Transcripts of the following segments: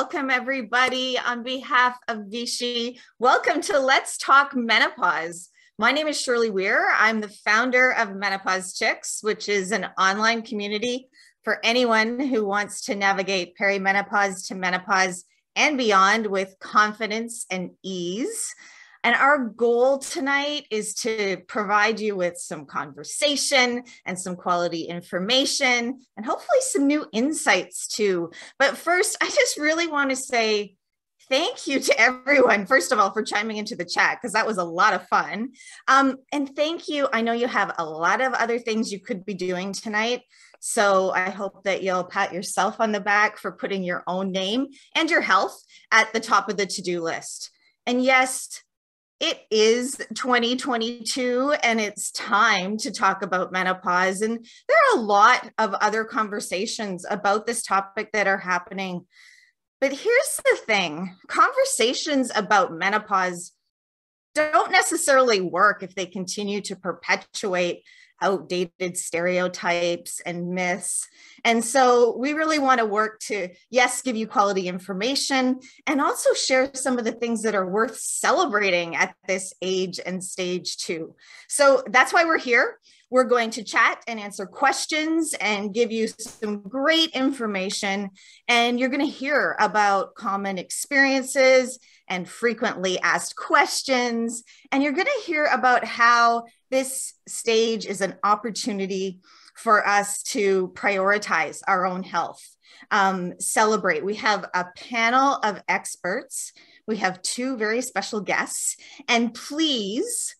Welcome, everybody. On behalf of Vichy, welcome to Let's Talk Menopause. My name is Shirley Weir. I'm the founder of Menopause Chicks, which is an online community for anyone who wants to navigate perimenopause to menopause and beyond with confidence and ease. And our goal tonight is to provide you with some conversation and some quality information and hopefully some new insights too. But first, I just really want to say thank you to everyone, first of all, for chiming into the chat, because that was a lot of fun. And thank you. I know you have a lot of other things you could be doing tonight. So I hope that you'll pat yourself on the back for putting your own name and your health at the top of the to-do list. And yes, it is 2022 and it's time to talk about menopause. And there are a lot of other conversations about this topic that are happening. But here's the thing, conversations about menopause don't necessarily work if they continue to perpetuate outdated stereotypes and myths. And so we really want to work to, yes, give you quality information and also share some of the things that are worth celebrating at this age and stage too. So that's why we're here. We're going to chat and answer questions and give you some great information. And you're going to hear about common experiences and frequently asked questions. And you're going to hear about how this stage is an opportunity for us to prioritize our own health, celebrate. We have a panel of experts. We have two very special guests. And please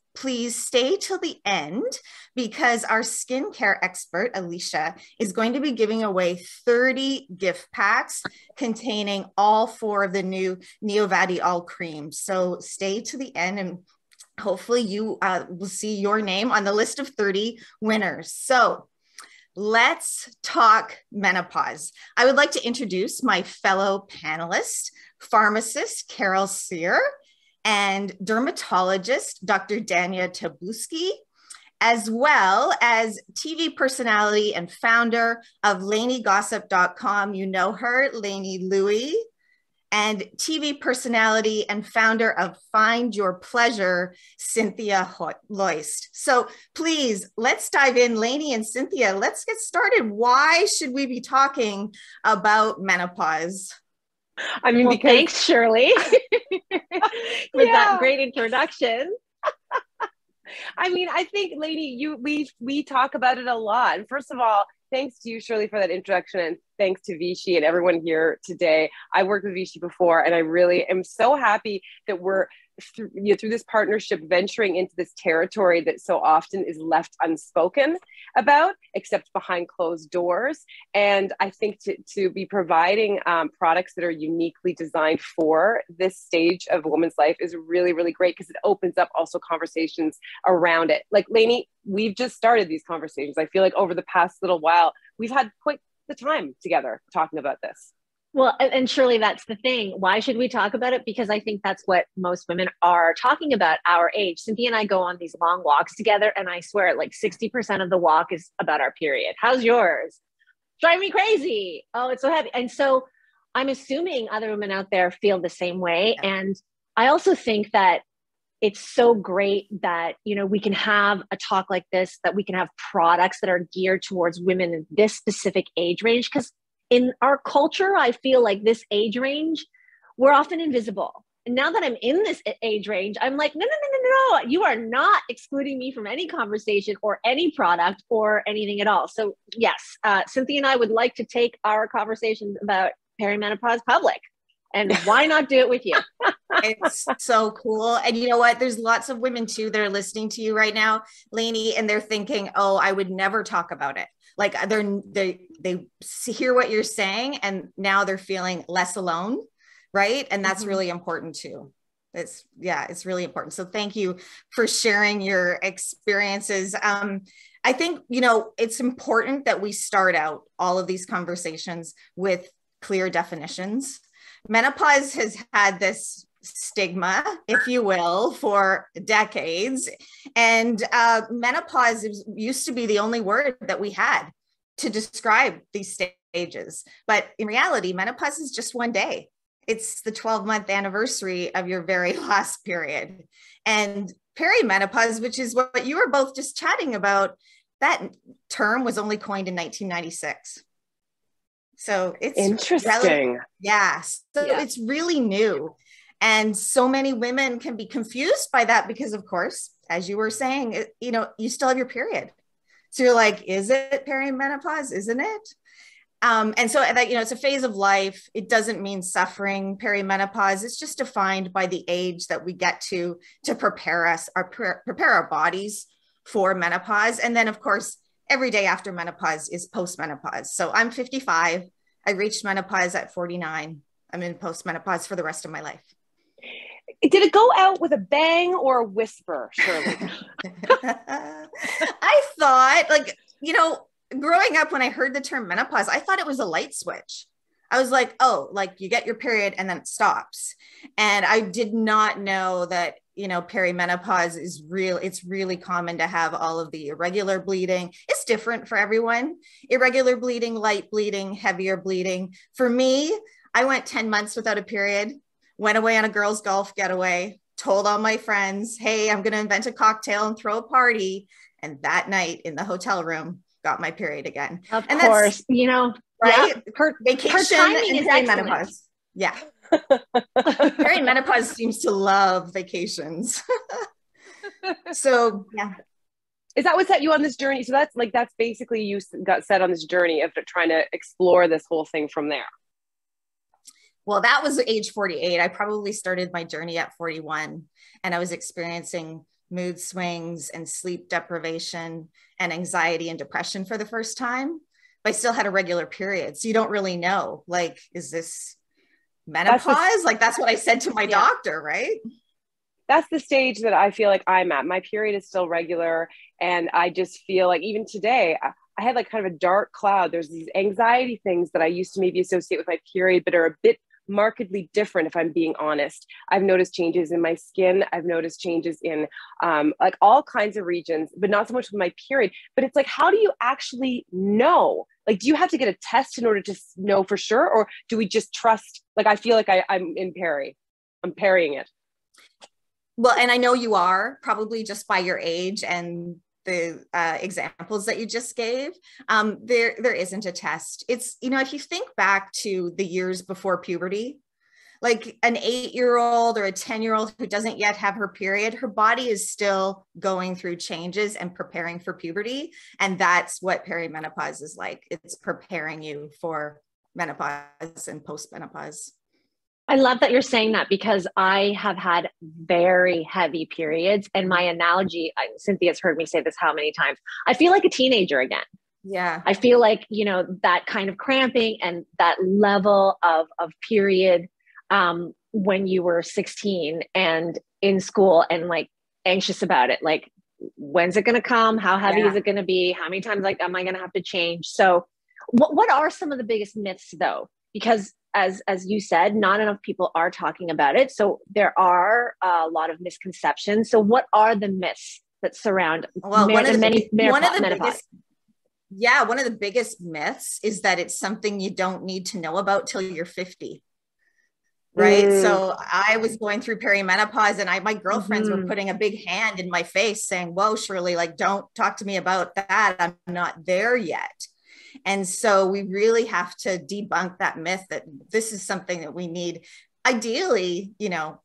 stay till the end because our skincare expert, Alicia, is going to be giving away 30 gift packs containing all 4 of the new Neovadiol creams. So stay to the end and hopefully you will see your name on the list of 30 winners. So let's talk menopause. I would like to introduce my fellow panelist, pharmacist Carole and dermatologist, Dr. Danya Traboulsi, as well as TV personality and founder of LaineyGossip.com. You know her, Lainey Louie, and TV personality and founder of Find Your Pleasure, Cynthia Loyst. So please, let's dive in. Lainey and Cynthia, let's get started. Why should we be talking about menopause? I mean, because thanks, Shirley, for that great introduction. I mean, I think, Lainey, we talk about it a lot. And first of all, thanks to you, Shirley, for that introduction, and thanks to Vichy and everyone here today. I worked with Vichy before, and I really am so happy that we're through this partnership venturing into this territory that so often is left unspoken about, except behind closed doors. And I think to be providing products that are uniquely designed for this stage of a woman's life is really, really great because it opens up also conversations around it. Like, Lainey, we've just started these conversations. I feel like over the past little while, we've had quite the time together talking about this. Well, and surely that's the thing. Why should we talk about it? Because I think that's what most women are talking about our age. Cynthia and I go on these long walks together, and I swear like 60% of the walk is about our period. How's yours? Drive me crazy. Oh, it's so heavy. And so I'm assuming other women out there feel the same way. And I also think that it's so great that, you know, we can have a talk like this, that we can have products that are geared towards women in this specific age range. Because in our culture, I feel like this age range, we're often invisible. And now that I'm in this age range, I'm like, no, you are not excluding me from any conversation or any product or anything at all. So yes, Cynthia and I would like to take our conversations about perimenopause public. And why not do it with you? It's so cool. And you know what? There's lots of women too that are listening to you right now, Lainey, and they're thinking, oh, I would never talk about it. Like they hear what you're saying and now they're feeling less alone, right? And that's really important too. It's really important. So thank you for sharing your experiences. I think, you know, it's important that we start out all of these conversations with clear definitions. Menopause has had this stigma, if you will, for decades. And menopause used to be the only word that we had to describe these stages. But in reality, menopause is just one day. It's the 12-month anniversary of your very last period. And perimenopause, which is what you were both just chatting about, that term was only coined in 1996. So it's interesting. It's really new. And so many women can be confused by that because, of course, as you were saying, you still have your period. So you're like, is it perimenopause? Isn't it? And so that, it's a phase of life. It doesn't mean suffering. Perimenopause is just defined by the age that we get to prepare our bodies for menopause. And then, of course, every day after menopause is post-menopause. So I'm 55. I reached menopause at 49. I'm in post-menopause for the rest of my life. Did it go out with a bang or a whisper, Shirley? I thought, growing up, when I heard the term menopause, I thought it was a light switch. I was like, oh, like you get your period and then it stops. And I did not know that, perimenopause is real. It's really common to have all of the irregular bleeding. It's different for everyone. Irregular bleeding, light bleeding, heavier bleeding. For me, I went 10 months without a period, went away on a girls' golf getaway, told all my friends, hey, I'm going to invent a cocktail and throw a party. And that night in the hotel room, got my period again. Of course, right? Yeah, her timing is excellent. Yeah. Perimenopause seems to love vacations. So, yeah. Is that what set you on this journey? So that's basically you got set on this journey of trying to explore this whole thing from there. Well, that was age 48. I probably started my journey at 41, and I was experiencing mood swings and sleep deprivation and anxiety and depression for the first time. But I still had a regular period. So you don't really know, is this menopause? That's what I said to my doctor, right? That's the stage that I feel like I'm at. My period is still regular. And I just feel like even today, I had kind of a dark cloud. There's these anxiety things that I used to maybe associate with my period, but are a bit markedly different, if I'm being honest. I've noticed changes in my skin. I've noticed changes in all kinds of regions, but not so much with my period. But it's how do you actually know? Do you have to get a test in order to know for sure? Or do we just trust? I feel like I'm in peri. I'm parrying it. Well, and I know you are, probably just by your age and the examples that you just gave. There isn't a test. It's, if you think back to the years before puberty, like an 8-year-old or a 10-year-old who doesn't yet have her period, her body is still going through changes and preparing for puberty. And that's what perimenopause is like. It's preparing you for menopause and post-menopause. I love that you're saying that, because I have had very heavy periods, and my analogy, Cynthia's heard me say this how many times, I feel like a teenager again. Yeah. I feel like, that kind of cramping and that level of period when you were 16 and in school and anxious about it. When's it going to come? How heavy is it going to be? How many times am I going to have to change? So what are some of the biggest myths though? Because as you said, not enough people are talking about it. So there are a lot of misconceptions. So what are the myths that surround one of the biggest myths is that it's something you don't need to know about till you're 50. Right. So I was going through perimenopause, and my girlfriends were putting a big hand in my face saying, whoa, Shirley, don't talk to me about that. I'm not there yet. And so we really have to debunk that myth that this is something that we need. Ideally,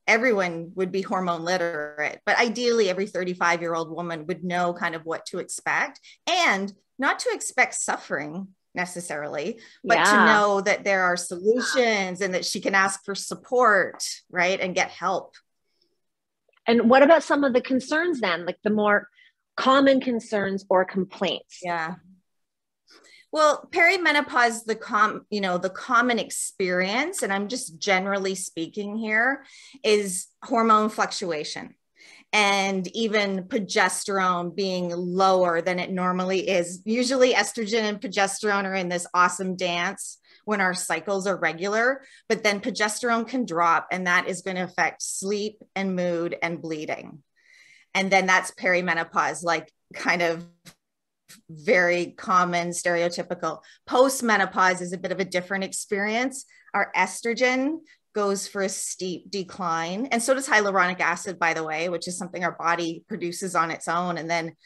everyone would be hormone literate, but ideally every 35-year-old woman would know kind of what to expect, and not to expect suffering necessarily, but to know that there are solutions and that she can ask for support, right? And get help. And what about some of the concerns then, the more common concerns or complaints? Yeah. Well, perimenopause, the common experience, and I'm just generally speaking here, is hormone fluctuation, and even progesterone being lower than it normally is. Usually estrogen and progesterone are in this awesome dance when our cycles are regular, but then progesterone can drop, and that is going to affect sleep and mood and bleeding. And then that's perimenopause, kind of very common, stereotypical. Post-menopause is a bit of a different experience. Our estrogen goes for a steep decline. And so does hyaluronic acid, by the way, which is something our body produces on its own, and then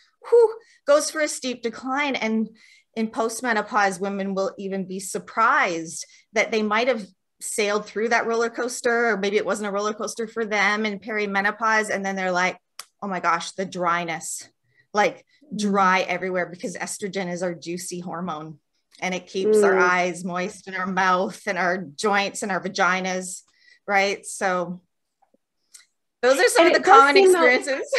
goes for a steep decline. And in postmenopause, women will even be surprised that they might have sailed through that roller coaster, or maybe it wasn't a roller coaster for them in perimenopause. And then they're like, oh my gosh, the dryness, like dry everywhere, because estrogen is our juicy hormone. And it keeps our eyes moist and our mouth and our joints and our vaginas, right? So those are some of the common experiences.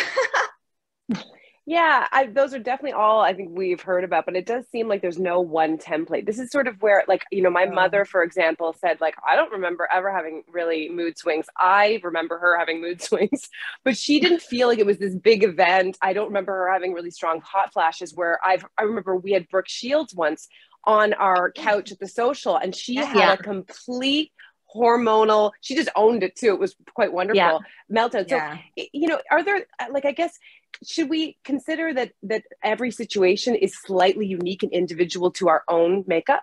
Yeah, those are definitely all I think we've heard about, but it does seem like there's no one template. This is sort of where, like, you know, my mother, for example, said, like, I don't remember ever having really mood swings. I remember her having mood swings, but she didn't feel like it was this big event. I don't remember her having really strong hot flashes where I remember we had Brooke Shields once on our couch at the social, and she had a complete hormonal, she just owned it too. It was quite wonderful. Meltdown. So, you know, are there, like, I guess, should we consider that every situation is slightly unique and individual to our own makeup?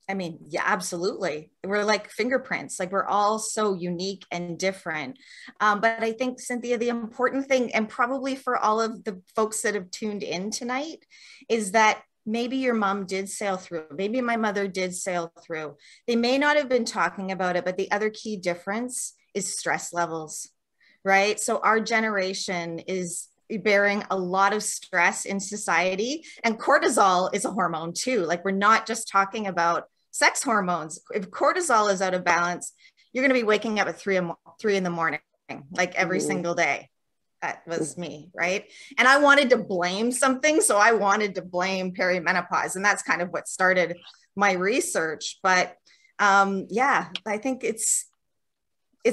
I mean, yeah, absolutely. We're like fingerprints, like we're all so unique and different. But I think, Cynthia, the important thing, and probably for all of the folks that have tuned in tonight, is that maybe your mom did sail through, maybe my mother did sail through. They may not have been talking about it, but the other key difference is stress levels, right? So our generation is bearing a lot of stress in society, and cortisol is a hormone too. Like, we're not just talking about sex hormones. If cortisol is out of balance, you're going to be waking up at 3 in the morning, like every single day. That was me, right? And I wanted to blame something. So I wanted to blame perimenopause. And that's kind of what started my research. But yeah, I think it's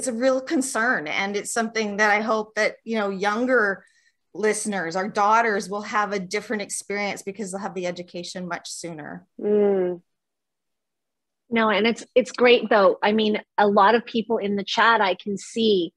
a real concern. And it's something that I hope that, you know, younger listeners, our daughters, will have a different experience because they'll have the education much sooner. No, and it's great though. I mean, a lot of people in the chat, I can see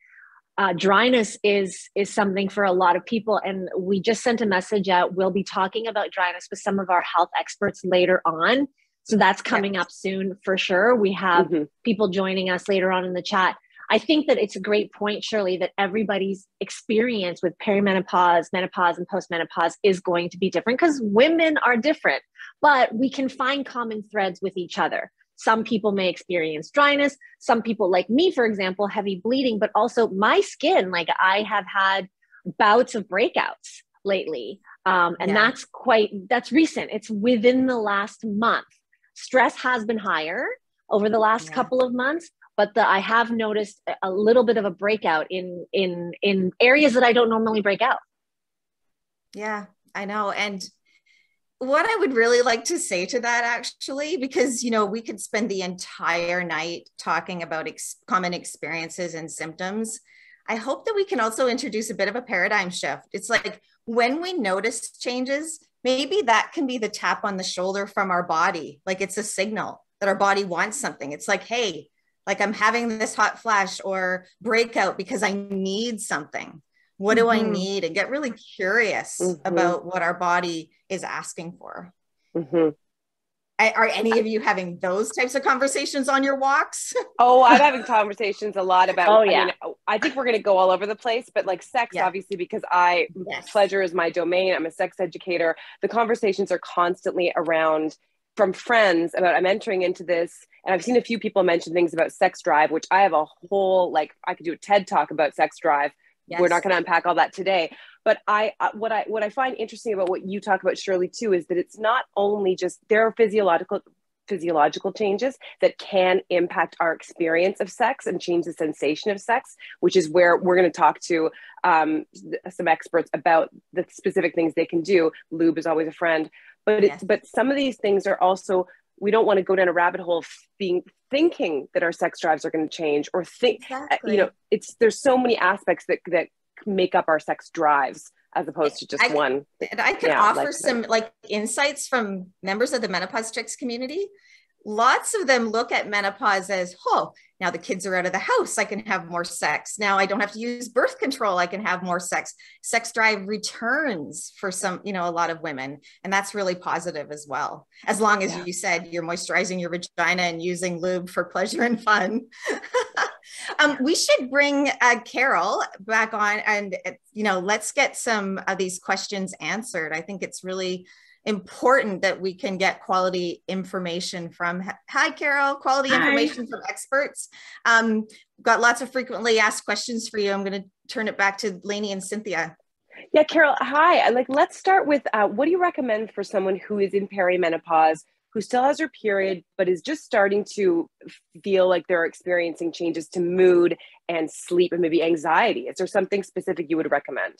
dryness is something for a lot of people. And we just sent a message out. We'll be talking about dryness with some of our health experts later on. So that's coming up soon for sure. We have people joining us later on in the chat. I think that it's a great point, Shirley, that everybody's experience with perimenopause, menopause, and postmenopause is going to be different because women are different, but we can find common threads with each other. Some people may experience dryness. Some people, like me, for example, heavy bleeding, but also my skin. Like, I have had bouts of breakouts lately. And that's recent. It's within the last month. Stress has been higher over the last couple of months, but I have noticed a little bit of a breakout in areas that I don't normally break out. Yeah, I know. And what I would really like to say to that, actually, because, you know, we could spend the entire night talking about common experiences and symptoms. I hope that we can also introduce a bit of a paradigm shift. It's like, when we notice changes, maybe that can be the tap on the shoulder from our body. Like, it's a signal that our body wants something. It's like, hey, like, I'm having this hot flash or breakout because I need something. What do I need? And get really curious about what our body is asking for. Are any of you having those types of conversations on your walks? Oh, I'm having conversations a lot about, I mean, I think we're going to go all over the place, but like sex, obviously, because pleasure is my domain. I'm a sex educator. The conversations are constantly around from friends about, I'm entering into this. And I've seen a few people mention things about sex drive, which I have a whole, like, I could do a TED talk about sex drive. We're not going to unpack all that today, but what I find interesting about what you talk about, Shirley, too, is that it's not only just, there are physiological changes that can impact our experience of sex and change the sensation of sex, which is where we're going to talk to some experts about the specific things they can do. Lube is always a friend, but some of these things are also, we don't want to go down a rabbit hole thinking that our sex drives are going to change, or you know, there's so many aspects that make up our sex drives as opposed to just one. And I can offer some like insights from members of the Menopause Chicks community. lots of them look at menopause as, oh, now the kids are out of the house, I can have more sex. Now I don't have to use birth control, I can have more sex. Sex drive returns for some, you know, a lot of women. And that's really positive as well. As long as you said you're moisturizing your vagina and using lube for pleasure and fun. We should bring Carole back on and, you know, let's get some of these questions answered. I think it's really important that we can get quality information from, hi Carole, quality information from experts. Got lots of frequently asked questions for you. I'm going to turn it back to Lainey and Cynthia. Yeah, Carole, hi. Let's start with what do you recommend for someone who is in perimenopause, who still has her period, but is just starting to feel like they're experiencing changes to mood and sleep and maybe anxiety? Is there something specific you would recommend?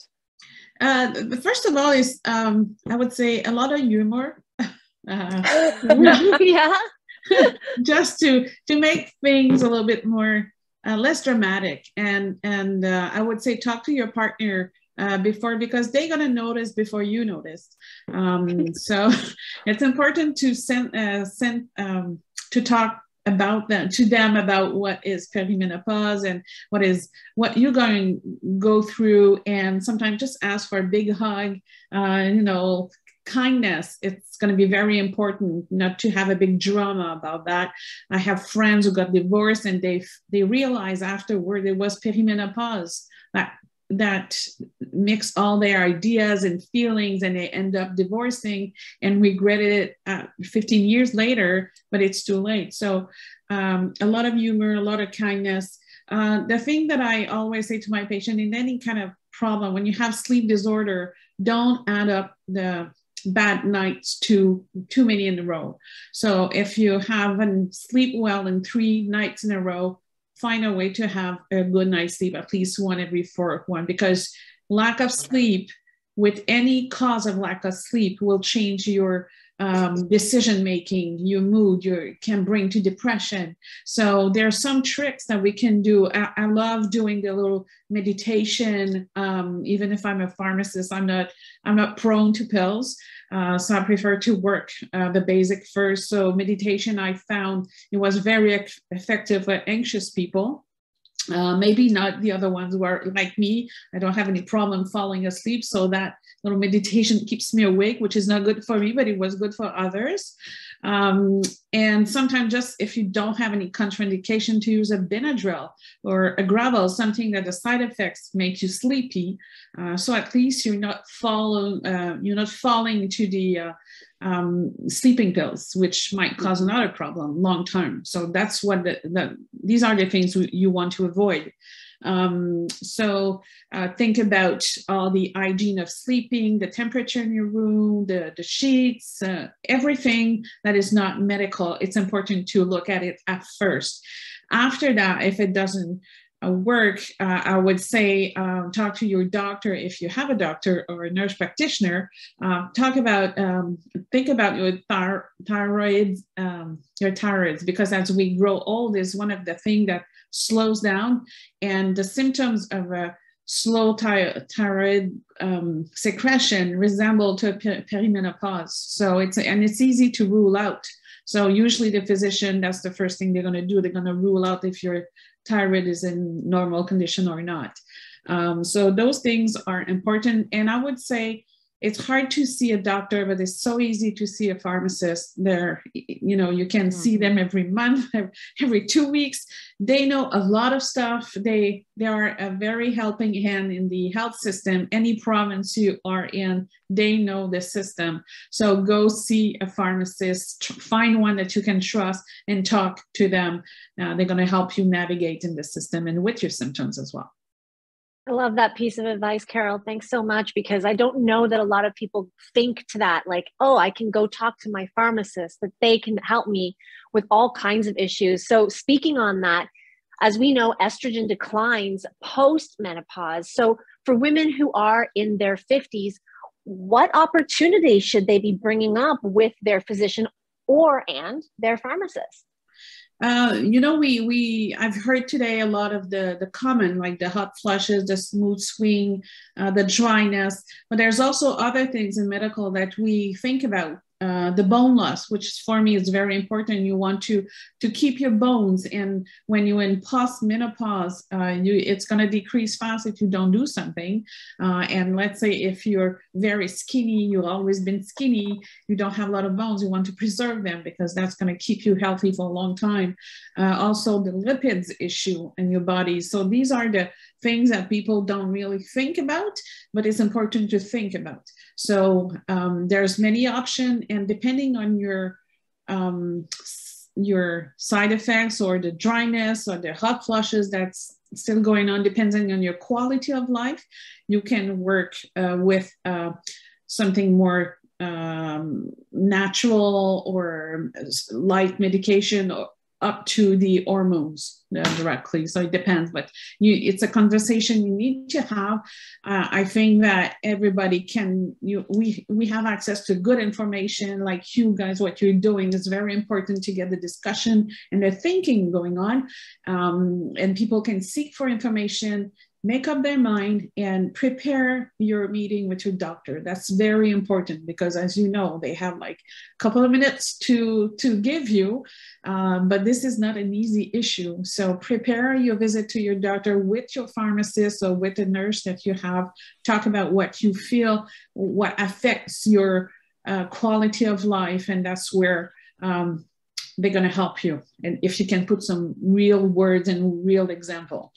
The first of all is, I would say, a lot of humor. Yeah. Just to make things a little bit more, less dramatic. And I would say talk to your partner before, because they're going to notice before you notice. So it's important to to talk to them about what is perimenopause and what you're going to go through, and sometimes just ask for a big hug, you know, kindness. It's going to be very important not to have a big drama about that. I have friends who got divorced and they realized afterward it was perimenopause that mix all their ideas and feelings, and they end up divorcing and regretted it 15 years later, but it's too late. So a lot of humor, a lot of kindness. The thing that I always say to my patient, in any kind of problem, when you have sleep disorder, don't add up the bad nights too many in a row. So if you haven't sleep well in 3 nights in a row, find a way to have a good night's sleep, at least one every 4th one, because lack of sleep, with any cause of lack of sleep, will change your decision-making, your mood, can bring to depression. So there are some tricks that we can do. I love doing the little meditation. Even if I'm a pharmacist, I'm not prone to pills. So I prefer to work the basic first. So meditation, I found it was very effective for anxious people. Maybe not the other ones who are like me. I don't have any problem falling asleep. So that little meditation keeps me awake, which is not good for me, but it was good for others. And sometimes just if you don't have any contraindication, to use a Benadryl or a Gravel, something that the side effects make you sleepy. So at least you're not falling into the sleeping pills, which might cause another problem long term. So that's what these are the things you want to avoid. So think about all the hygiene of sleeping, the temperature in your room, the sheets, everything that is not medical. It's important to look at it at first. After that, if it doesn't work, I would say talk to your doctor if you have a doctor or a nurse practitioner. Think about your thyroids, because as we grow old is one of the things that slows down, and the symptoms of a slow thyroid secretion resemble to perimenopause. So it's easy to rule out. So usually the physician, that's the first thing they're going to do. They're going to rule out if your thyroid is in normal condition or not. So those things are important. And I would say it's hard to see a doctor, but it's so easy to see a pharmacist. You can see them every month, every 2 weeks. They know a lot of stuff. They are a very helping hand in the health system. Any province you are in, they know the system. So go see a pharmacist, find one that you can trust and talk to them. They're going to help you navigate in the system and with your symptoms as well. I love that piece of advice, Carole. Thanks so much, because I don't know that a lot of people think to that, like, oh, I can go talk to my pharmacist, that they can help me with all kinds of issues. So speaking on that, as we know, estrogen declines post-menopause. So for women who are in their 50s, what opportunities should they be bringing up with their physician and their pharmacist? I've heard today a lot of the common, like the hot flushes, the smooth swing, the dryness, but there's also other things in medical that we think about the bone loss, which for me is very important. You want to keep your bones, and when you're in post-menopause, it's going to decrease fast if you don't do something. And let's say if you're very skinny, you've always been skinny, you don't have a lot of bones, you want to preserve them because that's going to keep you healthy for a long time. Also, the lipids issue in your body. So these are the things that people don't really think about, but it's important to think about. So there's many options, and depending on your side effects or the dryness or the hot flushes that's still going on, depending on your quality of life, you can work with something more natural or light medication, or up to the hormones directly. So it depends, but it's a conversation you need to have. I think that everybody we have access to good information like you guys, what you're doing is very important to get the discussion and the thinking going on. And people can seek for information, make up their mind, and prepare your meeting with your doctor. That's very important because, as you know, they have like a couple of minutes to give you, but this is not an easy issue. So prepare your visit to your doctor with your pharmacist or with the nurse that you have. Talk about what you feel, what affects your quality of life, and that's where they're going to help you. And if you can put some real words and real example.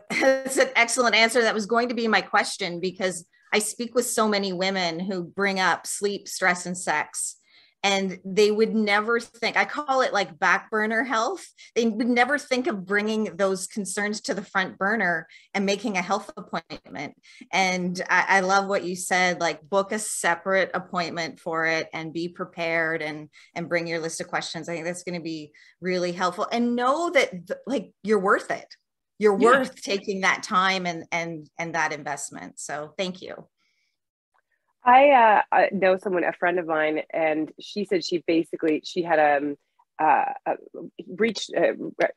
That's an excellent answer. That was going to be my question, because I speak with so many women who bring up sleep, stress, and sex, and they would never think, I call it like back burner health. They would never think of bringing those concerns to the front burner and making a health appointment. And I love what you said, like book a separate appointment for it and be prepared and bring your list of questions. I think that's going to be really helpful, and know that like you're worth it. You're worth taking that time and that investment. So thank you. I know someone, a friend of mine, and she said she had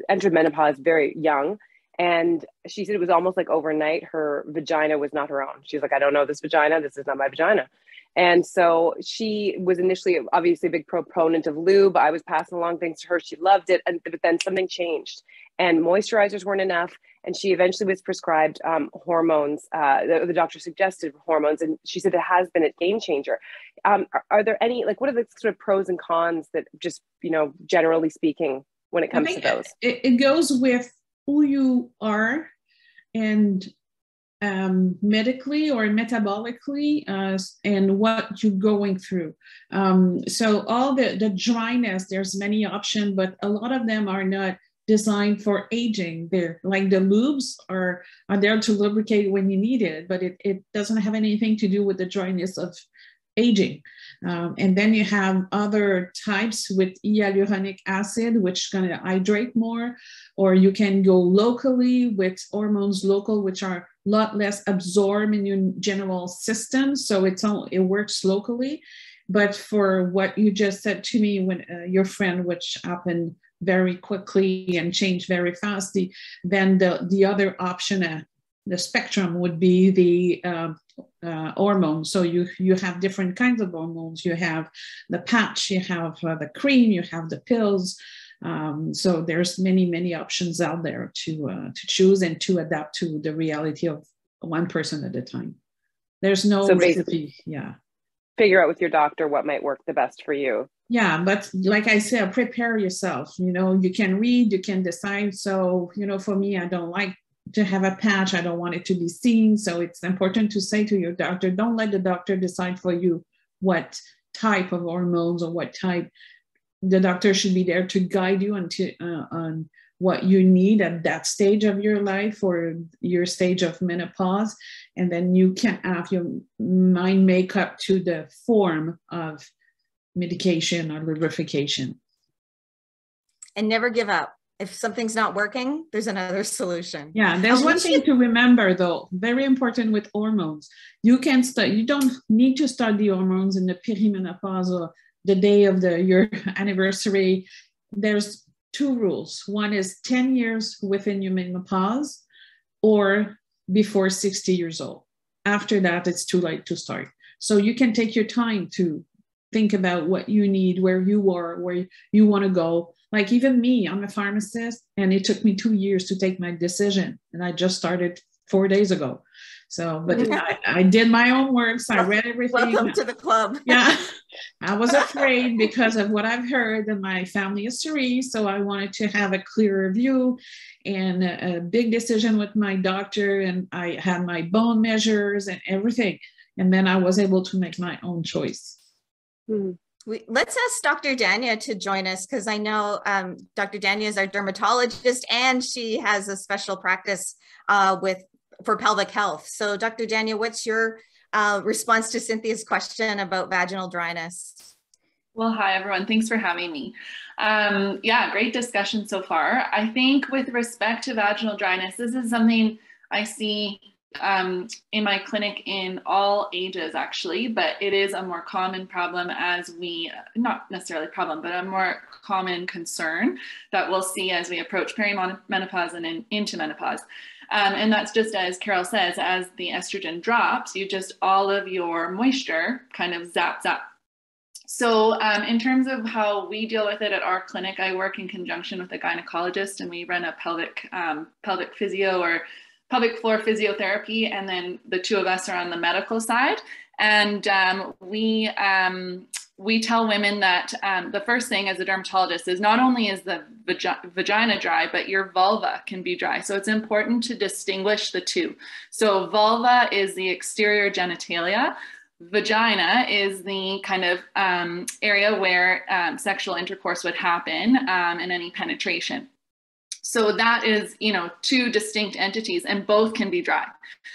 entered menopause very young. And she said it was almost like overnight, her vagina was not her own. She's like, I don't know this vagina. This is not my vagina. And so she was initially obviously a big proponent of lube. I was passing along things to her. She loved it. But then something changed and moisturizers weren't enough. And she eventually was prescribed hormones. The doctor suggested hormones. And she said it has been a game changer. Are there any, like, what are the sort of pros and cons that just, generally speaking, when it comes to those? It goes with who you are and medically or metabolically and what you're going through. So all the dryness, there's many options, but a lot of them are not designed for aging. They're like the lubes are there to lubricate when you need it, but it doesn't have anything to do with the dryness of aging. And then you have other types with hyaluronic acid, which is going to hydrate more, or you can go locally with hormones local, which are a lot less absorbed in your general system. So it works locally. But for what you just said to me, when your friend, which happened very quickly and changed very fast, then the other option, the spectrum would be the hormones. So you have different kinds of hormones. You have the patch, you have the cream, you have the pills. So there's many options out there to choose and to adapt to the reality of one person at a time. There's no recipe. Yeah. Figure out with your doctor what might work the best for you. Yeah, but like I said, prepare yourself. You can read, you can decide. So, for me, I don't like to have a patch. I don't want it to be seen. So it's important to say to your doctor, don't let the doctor decide for you what type of hormones or what type. The doctor should be there to guide you on what you need at that stage of your life or your stage of menopause. And then you can have your mind make up to the form of medication or lubrication. And never give up. If something's not working, there's another solution. Yeah, there's one thing to remember though, very important with hormones. You don't need to start the hormones in the perimenopause or the day of your anniversary. There's two rules. One is 10 years within your menopause or before 60 years old. After that, it's too late to start. So you can take your time to think about what you need, where you are, where you want to go. Like even me, I'm a pharmacist, and it took me 2 years to take my decision, and I just started 4 days ago. So, but I did my own work, so I read everything. Welcome to the club. Yeah, I was afraid because of what I've heard, and my family is cerise, so I wanted to have a clearer view and a big decision with my doctor, and I had my bone measures and everything, and then I was able to make my own choice. Let's ask Dr. Danya to join us, because I know Dr. Danya is our dermatologist, and she has a special practice for pelvic health. So Dr. Danya, what's your response to Cynthia's question about vaginal dryness? Well, hi, everyone. Thanks for having me. Yeah, great discussion so far. I think with respect to vaginal dryness, this is something I see in my clinic in all ages, actually, but it is a more common problem not necessarily problem, but a more common concern that we'll see as we approach perimenopause and into menopause. And that's just as Carole says, as the estrogen drops, all of your moisture kind of zaps up. So in terms of how we deal with it at our clinic, I work in conjunction with a gynecologist, and we run a pelvic physio or pelvic floor physiotherapy, and then the two of us are on the medical side. And we tell women that the first thing as a dermatologist is not only is the vagina dry, but your vulva can be dry. So it's important to distinguish the two. So vulva is the exterior genitalia. Vagina is the kind of area where sexual intercourse would happen and any penetration. So that is, two distinct entities, and both can be dry.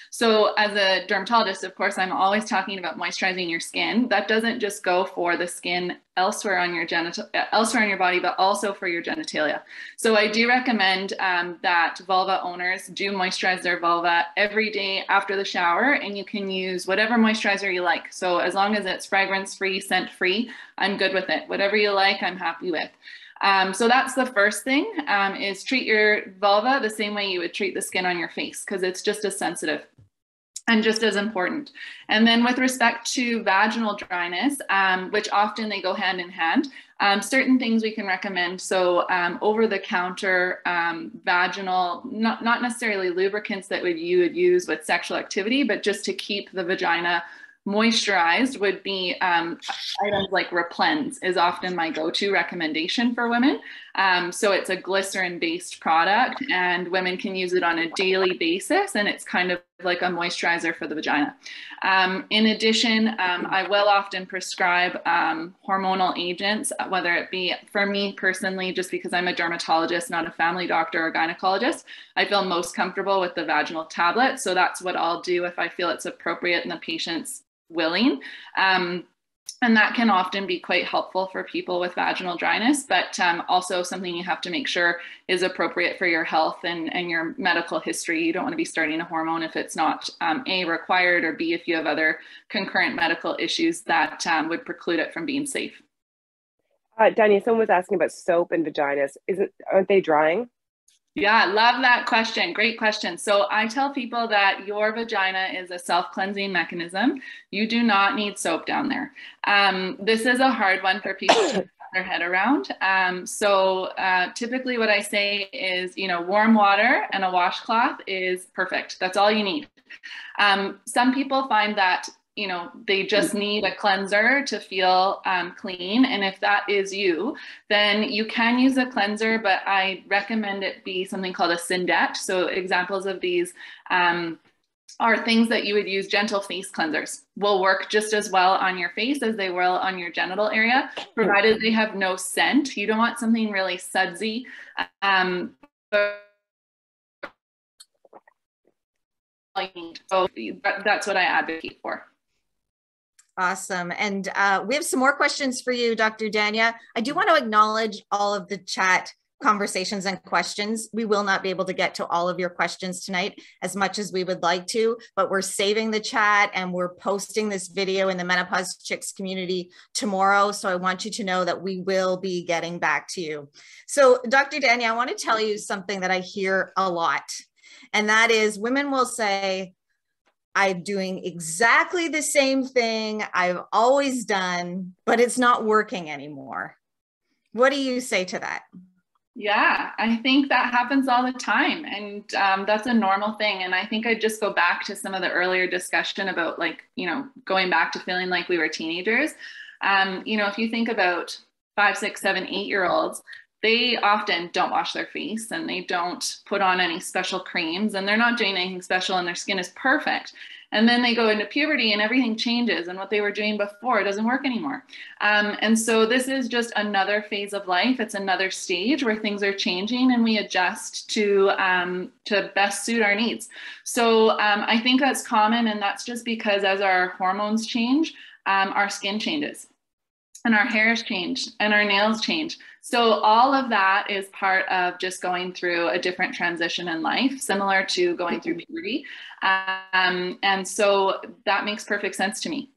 So as a dermatologist, of course, I'm always talking about moisturizing your skin. That doesn't just go for the skin elsewhere on your body, but also for your genitalia. So I do recommend that vulva owners do moisturize their vulva every day after the shower, and you can use whatever moisturizer you like. So as long as it's fragrance-free, scent-free, I'm good with it. Whatever you like, I'm happy with. So that's the first thing, is treat your vulva the same way you would treat the skin on your face, because it's just as sensitive and just as important. And then with respect to vaginal dryness, which often they go hand in hand, certain things we can recommend. So over-the-counter vaginal, not necessarily lubricants that you would use with sexual activity, but just to keep the vagina moisturized would be items like Replens is often my go-to recommendation for women. So it's a glycerin-based product, and women can use it on a daily basis, and it's kind of like a moisturizer for the vagina. In addition, I will often prescribe hormonal agents, whether it be, for me personally, just because I'm a dermatologist, not a family doctor or gynecologist, I feel most comfortable with the vaginal tablet. So that's what I'll do if I feel it's appropriate and the patient's willing. And that can often be quite helpful for people with vaginal dryness, but also something you have to make sure is appropriate for your health and your medical history. You don't want to be starting a hormone if it's not A, required, or B, if you have other concurrent medical issues that would preclude it from being safe. Danya, someone was asking about soap and vaginas. Aren't they drying? Yeah, love that question. Great question. So I tell people that your vagina is a self-cleansing mechanism. You do not need soap down there. This is a hard one for people to get their head around. Typically what I say is, warm water and a washcloth is perfect. That's all you need. Some people find that they just need a cleanser to feel clean. And if that is you, then you can use a cleanser, but I recommend it be something called a Syndet. So examples of these are things that you would use. Gentle face cleansers will work just as well on your face as they will on your genital area, provided they have no scent. You don't want something really sudsy. So that's what I advocate for. Awesome. And we have some more questions for you, Dr. Danya. I do want to acknowledge all of the chat conversations and questions. We will not be able to get to all of your questions tonight as much as we would like to, but we're saving the chat and we're posting this video in the Menopause Chicks community tomorrow. So I want you to know that we will be getting back to you. So Dr. Danya, I want to tell you something that I hear a lot, and that is women will say, I'm doing exactly the same thing I've always done, but it's not working anymore. What do you say to that? Yeah, I think that happens all the time. And that's a normal thing. And I think I'd just go back to some of the earlier discussion about, like, you know, going back to feeling like we were teenagers. You know, if you think about 5, 6, 7, 8-year-olds, they often don't wash their face and they don't put on any special creams and they're not doing anything special and their skin is perfect. And then they go into puberty and everything changes and what they were doing before doesn't work anymore. And so this is just another phase of life. It's another stage where things are changing and we adjust to best suit our needs. So I think that's common, and that's just because as our hormones change, our skin changes and our hairs change and our nails change. So all of that is part of just going through a different transition in life, similar to going through puberty. And so that makes perfect sense to me.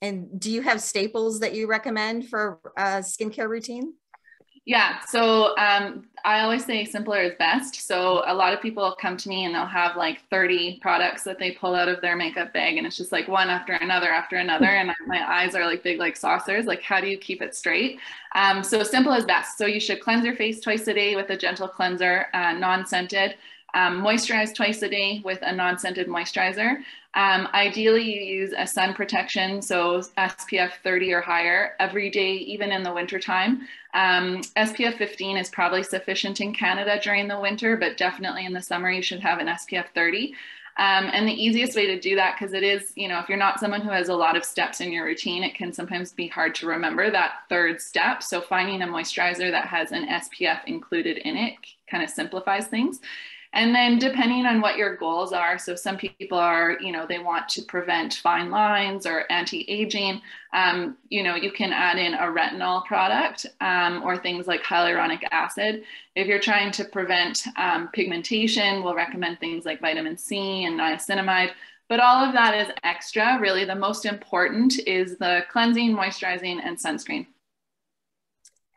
And do you have staples that you recommend for a skincare routine? Yeah, so I always say simpler is best. So a lot of people come to me and they'll have like 30 products that they pull out of their makeup bag, and it's just like one after another after another. And my eyes are like big, like saucers. Like, how do you keep it straight? So simple is best. So you should cleanse your face twice a day with a gentle cleanser, non-scented. Moisturize twice a day with a non-scented moisturizer. Ideally, you use a sun protection, so SPF 30 or higher every day, even in the wintertime. SPF 15 is probably sufficient in Canada during the winter, but definitely in the summer, you should have an SPF 30. And the easiest way to do that, because it is, you know, if you're not someone who has a lot of steps in your routine, it can sometimes be hard to remember that third step. So finding a moisturizer that has an SPF included in it kind of simplifies things. And then depending on what your goals are, so some people are, you know, they want to prevent fine lines or anti-aging, you know, you can add in a retinol product or things like hyaluronic acid. If you're trying to prevent pigmentation, we'll recommend things like vitamin C and niacinamide. But all of that is extra. Really, the most important is the cleansing, moisturizing, and sunscreen.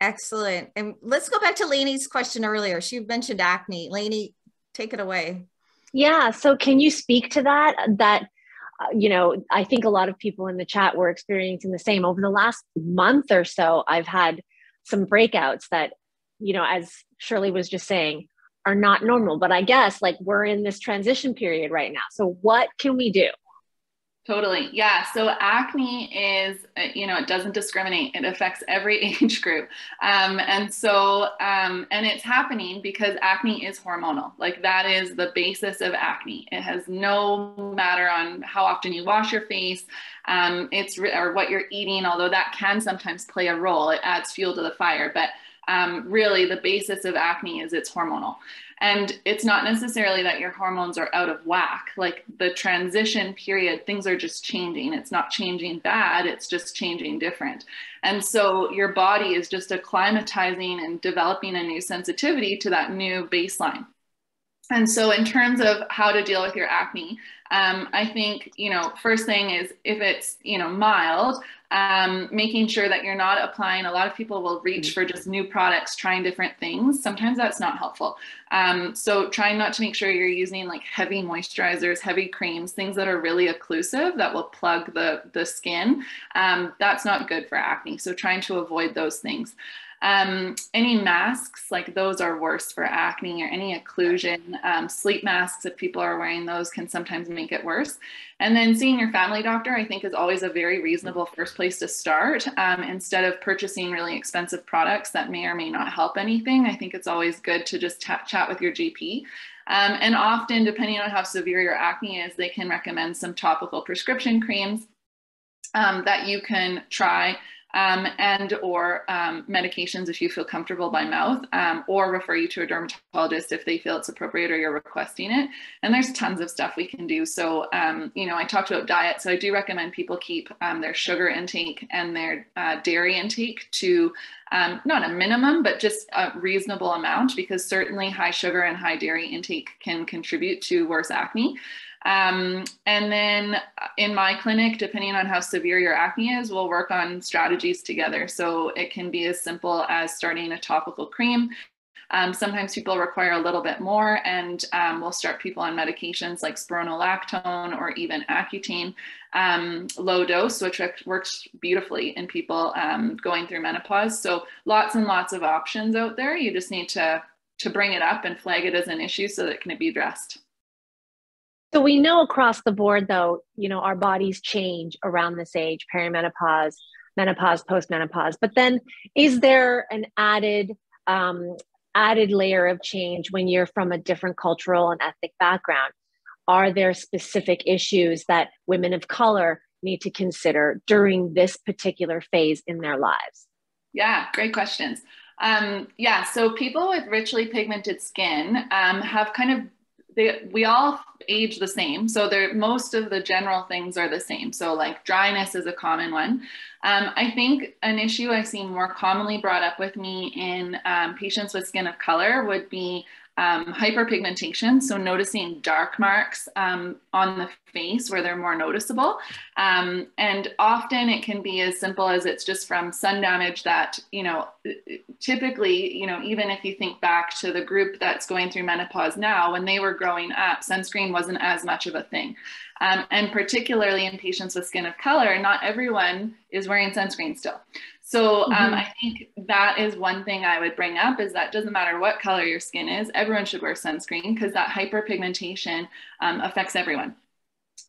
Excellent. And let's go back to Lainey's question earlier. She mentioned acne. Lainey, take it away. Yeah. So can you speak to that? You know, I think a lot of people in the chat were experiencing the same. Over the last month or so, I've had some breakouts that, you know, as Shirley was just saying, are not normal. But I guess like we're in this transition period right now. So what can we do? Totally. Yeah. So acne is, you know, it doesn't discriminate. It affects every age group. And it's happening because acne is hormonal. Like, that is the basis of acne. It has no matter on how often you wash your face, or what you're eating, although that can sometimes play a role. It adds fuel to the fire. But really the basis of acne is it's hormonal. And it's not necessarily that your hormones are out of whack. Like, the transition period, things are just changing. It's not changing bad, it's just changing different. And so your body is just acclimatizing and developing a new sensitivity to that new baseline. And so in terms of how to deal with your acne, I think, you know, first thing is, if it's, you know, mild, making sure that you're not applying. A lot of people will reach for just new products, trying different things. Sometimes that's not helpful. So trying not to make sure you're using like heavy moisturizers, heavy creams, things that are really occlusive that will plug the skin. That's not good for acne. So trying to avoid those things. Any masks, like those are worse for acne, or any occlusion. Sleep masks, if people are wearing those, can sometimes make it worse. And then seeing your family doctor, I think, is always a very reasonable first place to start. Instead of purchasing really expensive products that may or may not help anything, I think it's always good to just chat with your GP. And often, depending on how severe your acne is, they can recommend some topical prescription creams that you can try. Or medications if you feel comfortable by mouth, or refer you to a dermatologist if they feel it's appropriate or you're requesting it. And there's tons of stuff we can do. So, you know, I talked about diet. So I do recommend people keep their sugar intake and their dairy intake to not a minimum, but just a reasonable amount, because certainly high sugar and high dairy intake can contribute to worse acne. And then in my clinic, depending on how severe your acne is, we'll work on strategies together. So it can be as simple as starting a topical cream Sometimes people require a little bit more, and we'll start people on medications like spironolactone or even Accutane, low dose, which works beautifully in people going through menopause. So lots and lots of options out there. You just need to bring it up and flag it as an issue so that it can be addressed. So we know across the board, though, you know, our bodies change around this age, perimenopause, menopause, post-menopause. But then is there an added layer of change when you're from a different cultural and ethnic background? Are there specific issues that women of color need to consider during this particular phase in their lives? Yeah, great questions. So people with richly pigmented skin have kind of, we all age the same. So most of the general things are the same. So like dryness is a common one. I think an issue I see more commonly brought up with me in patients with skin of color would be hyperpigmentation. So noticing dark marks on the face where they're more noticeable. And often it can be as simple as it's just from sun damage that, you know, typically, you know, even if you think back to the group that's going through menopause now, when they were growing up, sunscreen wasn't as much of a thing. And particularly in patients with skin of color, not everyone is wearing sunscreen still. So I think that is one thing I would bring up, is that doesn't matter what color your skin is, everyone should wear sunscreen, because that hyperpigmentation affects everyone.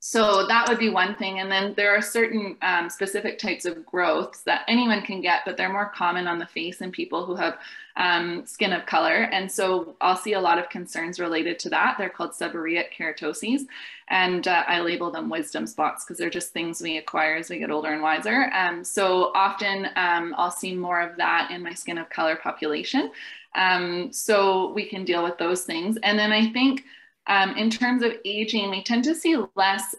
So that would be one thing. And then there are certain specific types of growths that anyone can get, but they're more common on the face in people who have skin of color. And so I'll see a lot of concerns related to that. They're called seborrheic keratoses. And I label them wisdom spots because they're just things we acquire as we get older and wiser. So often I'll see more of that in my skin of color population. So we can deal with those things. And then I think in terms of aging, we tend to see less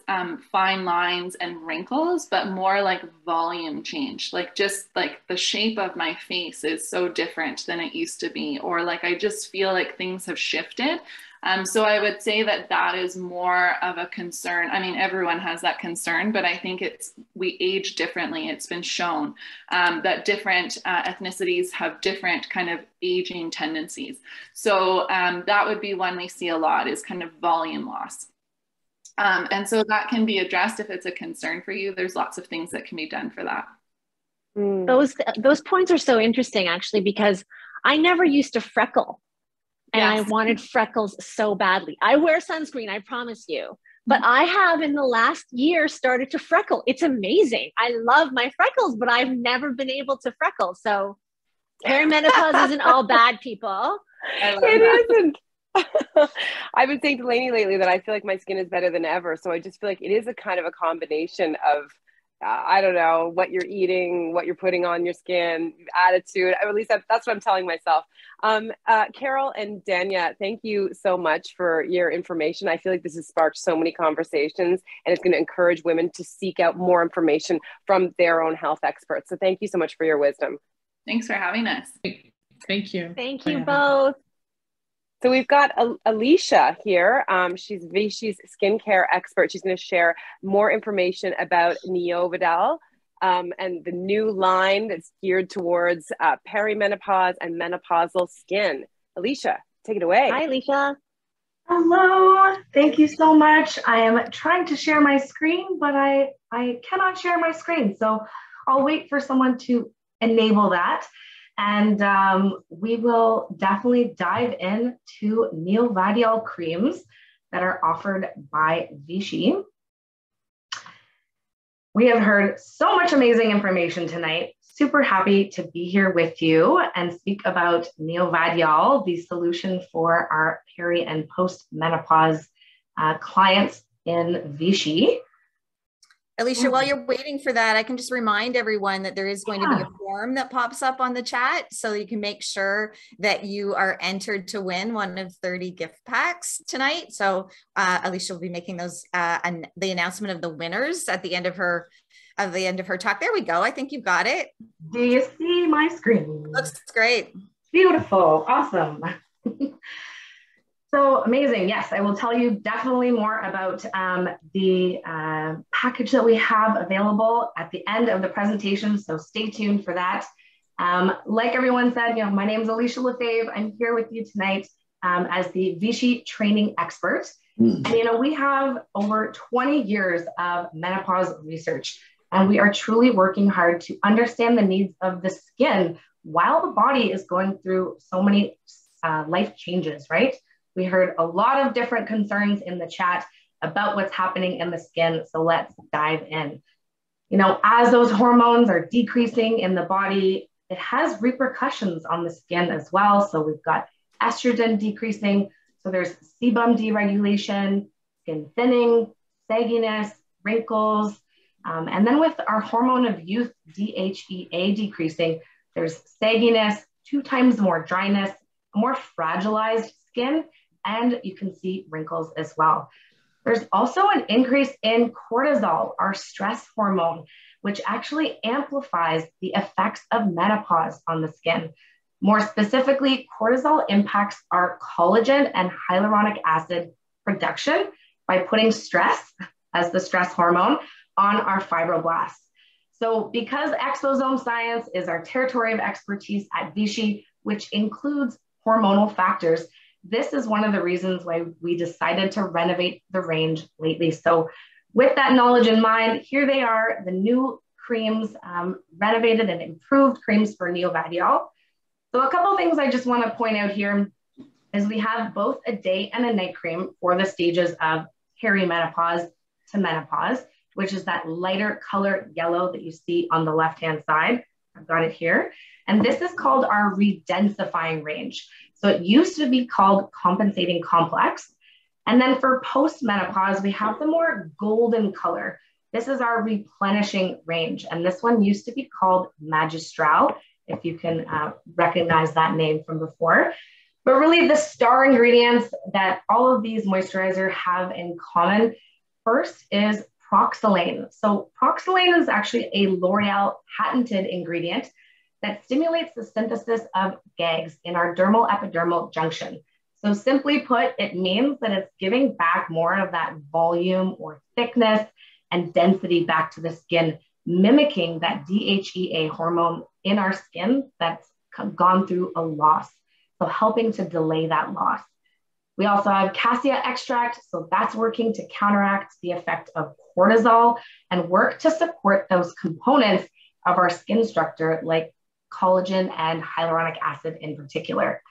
fine lines and wrinkles, but more like volume change. Like just like the shape of my face is so different than it used to be, or like I just feel like things have shifted. So I would say that that is more of a concern. I mean, everyone has that concern, but I think we age differently. It's been shown that different ethnicities have different kind of aging tendencies. So that would be one we see a lot, is kind of volume loss. And so that can be addressed if it's a concern for you. There's lots of things that can be done for that. Those points are so interesting, actually, because I never used to freckle. And I wanted freckles so badly. I wear sunscreen, I promise you. But I have in the last year started to freckle. It's amazing. I love my freckles, but I've never been able to freckle. So perimenopause isn't all bad, people. It isn't. I've been saying to Lainey lately that I feel like my skin is better than ever. So I just feel like it is a kind of a combination of I don't know, what you're eating, what you're putting on your skin, attitude. At least that's what I'm telling myself. Carole and Danya, thank you so much for your information. I feel like this has sparked so many conversations, and it's going to encourage women to seek out more information from their own health experts. So thank you so much for your wisdom. Thanks for having us. Thank you. Thank you both. So we've got Alicia here. She's Vichy's skincare expert. She's going to share more information about Neovadiol and the new line that's geared towards perimenopause and menopausal skin. Alicia, take it away. Hi, Alicia. Hello. Thank you so much. I am trying to share my screen, but I cannot share my screen. So I'll wait for someone to enable that. And we will definitely dive into Neovadiol creams that are offered by Vichy. We have heard so much amazing information tonight. Super happy to be here with you and speak about Neovadiol, the solution for our peri and post-menopause clients in Vichy. Alicia, while you're waiting for that, I can just remind everyone that there is going to be a form that pops up on the chat, so you can make sure that you are entered to win one of 30 gift packs tonight. So Alicia will be making those and the announcement of the winners at the end of her talk. There we go. I think you got it. Do you see my screen? Looks great. Beautiful. Awesome. So amazing. Yes, I will tell you definitely more about the package that we have available at the end of the presentation. So stay tuned for that. Like everyone said, my name is Alicia Lefebvre. I'm here with you tonight as the Vichy training expert. And, we have over 20 years of menopause research, and we are truly working hard to understand the needs of the skin while the body is going through so many life changes, right? We heard a lot of different concerns in the chat about what's happening in the skin. So let's dive in. As those hormones are decreasing in the body, it has repercussions on the skin as well. So we've got estrogen decreasing. So there's sebum deregulation, skin thinning, sagginess, wrinkles. And then with our hormone of youth, DHEA, decreasing, there's sagginess, 2 times more dryness, a more fragilized skin, and you can see wrinkles as well. There's also an increase in cortisol, our stress hormone, which actually amplifies the effects of menopause on the skin. More specifically, cortisol impacts our collagen and hyaluronic acid production by putting stress, as the stress hormone, on our fibroblasts. So because exposome science is our territory of expertise at Vichy, which includes hormonal factors, this is one of the reasons why we decided to renovate the range lately. So with that knowledge in mind, here they are, the new creams, renovated and improved creams for Neovadiol. So a couple of things I just want to point out here is we have both a day and a night cream for the stages of perimenopause to menopause, which is that lighter color yellow that you see on the left-hand side. I've got it here. And this is called our redensifying range. So it used to be called compensating complex. And then for post-menopause, we have the more golden color. This is our replenishing range. And this one used to be called magistral, if you can recognize that name from before. But really the star ingredients that all of these moisturizers have in common, first is proxylane. So proxylane is actually a L'Oreal patented ingredient that stimulates the synthesis of GAGs in our dermal epidermal junction. So simply put, it means that it's giving back more of that volume or thickness and density back to the skin, mimicking that DHEA hormone in our skin that's gone through a loss. So helping to delay that loss. We also have Cassia Extract. So that's working to counteract the effect of cortisol and work to support those components of our skin structure, like collagen and hyaluronic acid in particular.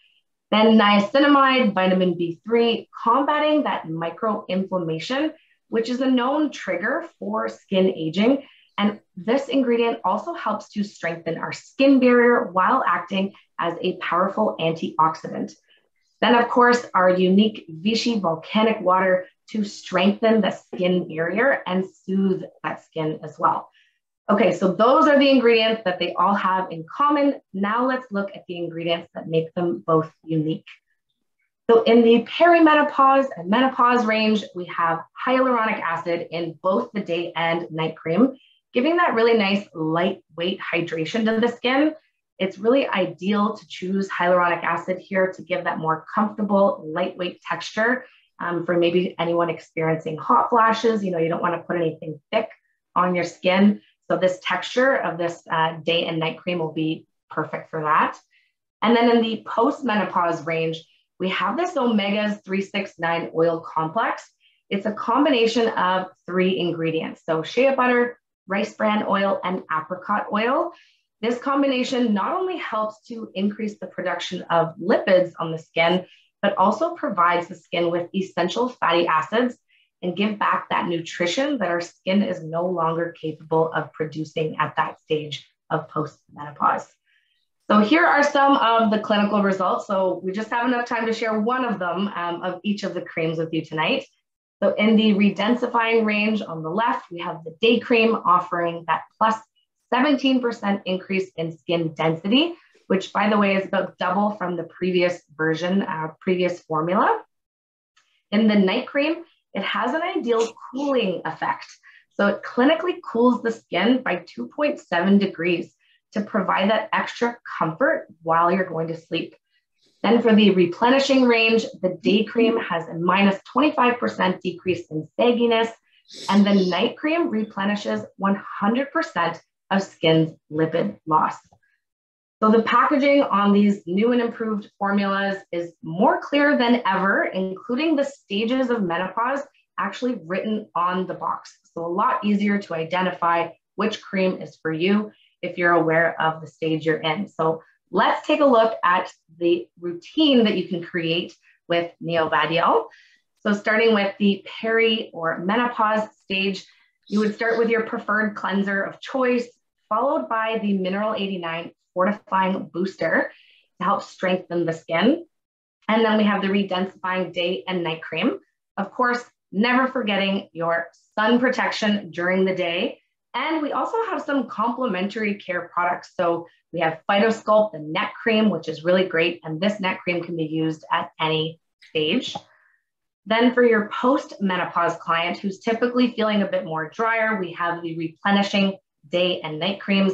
Then niacinamide, vitamin B3, combating that microinflammation, which is a known trigger for skin aging. And this ingredient also helps to strengthen our skin barrier while acting as a powerful antioxidant. Then, of course, our unique Vichy volcanic water to strengthen the skin barrier and soothe that skin as well. Okay, so those are the ingredients that they all have in common. Now let's look at the ingredients that make them both unique. So in the perimenopause and menopause range, we have hyaluronic acid in both the day and night cream, giving that really nice lightweight hydration to the skin. It's really ideal to choose hyaluronic acid here to give that more comfortable, lightweight texture for maybe anyone experiencing hot flashes. You don't want to put anything thick on your skin. So this texture of this day and night cream will be perfect for that. And then in the post-menopause range, we have this Omegas 369 oil complex. It's a combination of 3 ingredients. So shea butter, rice bran oil, and apricot oil. This combination not only helps to increase the production of lipids on the skin, but also provides the skin with essential fatty acids and give back that nutrition that our skin is no longer capable of producing at that stage of post-menopause. So here are some of the clinical results. So we just have enough time to share one of them of each of the creams with you tonight. So in the redensifying range on the left, we have the day cream offering that plus 17% increase in skin density, which by the way is about double from the previous version, previous formula. In the night cream, it has an ideal cooling effect. So it clinically cools the skin by 2.7 degrees to provide that extra comfort while you're going to sleep. Then for the replenishing range, the day cream has a minus 25% decrease in sagginess, and the night cream replenishes 100% of skin's lipid loss. So the packaging on these new and improved formulas is more clear than ever, including the stages of menopause actually written on the box. So a lot easier to identify which cream is for you if you're aware of the stage you're in. So let's take a look at the routine that you can create with Neovadiol. So starting with the peri or menopause stage, you would start with your preferred cleanser of choice, followed by the Mineral 89 Fortifying Booster to help strengthen the skin. And then we have the Redensifying Day and Night Cream. Of course, never forgetting your sun protection during the day. And we also have some complementary care products. So we have Phytosculpt, the neck cream, which is really great. And this neck cream can be used at any stage. Then for your post-menopause client who's typically feeling a bit more drier, we have the replenishing day and night creams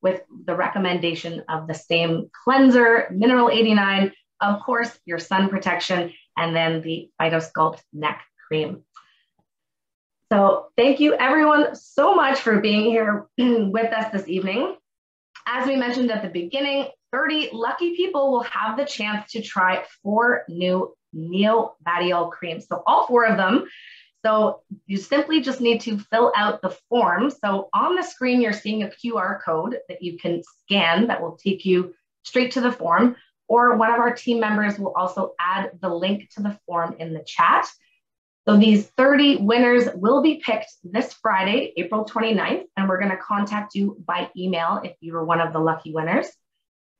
with the recommendation of the same cleanser, Mineral 89, of course, your sun protection, and then the Phytosculpt neck cream. So thank you everyone so much for being here with us this evening. As we mentioned at the beginning, 30 lucky people will have the chance to try 4 new Neovadiol creams. So all 4 of them. So you simply just need to fill out the form. So on the screen, you're seeing a QR code that you can scan that will take you straight to the form, or one of our team members will also add the link to the form in the chat. So these 30 winners will be picked this Friday, April 29th, and we're going to contact you by email if you were one of the lucky winners.